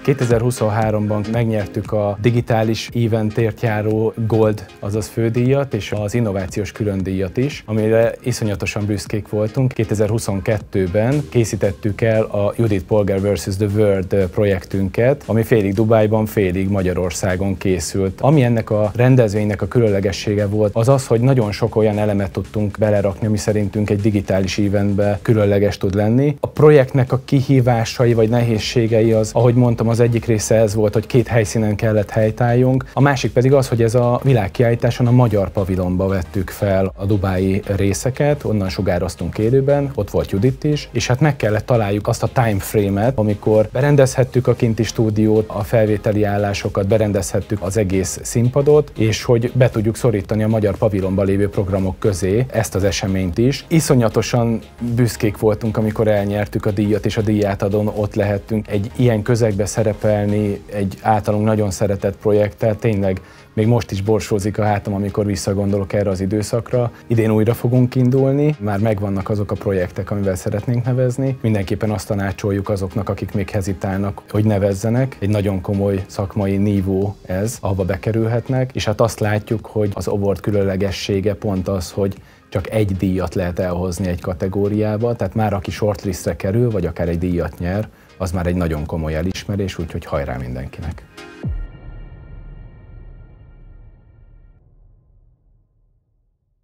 2023-ban megnyertük a digitális eventért járó Gold, azaz fődíjat, és az innovációs különdíjat is, amire iszonyatosan büszkék voltunk. 2022-ben készítettük el a Judit Polgár vs. The World projektünket, ami félig Dubájban, félig Magyarországon készült. Ami ennek a rendezvénynek a különlegessége volt, az az, hogy nagyon sok olyan elemet tudtunk belerakni, ami szerintünk egy digitális eventbe különleges tud lenni. A projektnek a kihívásai vagy nehézségei az, ahogy mondtam, az egyik része ez volt, hogy 2 helyszínen kellett helytálljunk, a másik pedig az, hogy ez a világkiállításon a magyar pavilonba vettük fel a dubái részeket, onnan sugároztunk élőben, ott volt Judit is, és hát meg kellett találjuk azt a timeframe-et, amikor berendezhettük a kinti stúdiót, a felvételi állásokat, berendezhettük az egész színpadot, és hogy be tudjuk szorítani a magyar pavilonban lévő programok közé ezt az eseményt is. Iszonyatosan büszkék voltunk, amikor elnyertük a díjat, és a díjátadón ott lehettünk egy ilyen közegbe szerepelni, egy általunk nagyon szeretett projekttel, tényleg még most is borsózik a hátam, amikor visszagondolok erre az időszakra. Idén újra fogunk indulni, már megvannak azok a projektek, amivel szeretnénk nevezni. Mindenképpen azt tanácsoljuk azoknak, akik még hezitálnak, hogy nevezzenek. Egy nagyon komoly szakmai nívó ez, ahova bekerülhetnek, és hát azt látjuk, hogy az award különlegessége pont az, hogy csak egy díjat lehet elhozni egy kategóriába, tehát már aki shortlistre kerül, vagy akár egy díjat nyer, az már egy nagyon komoly elismerés, úgyhogy hajrá mindenkinek!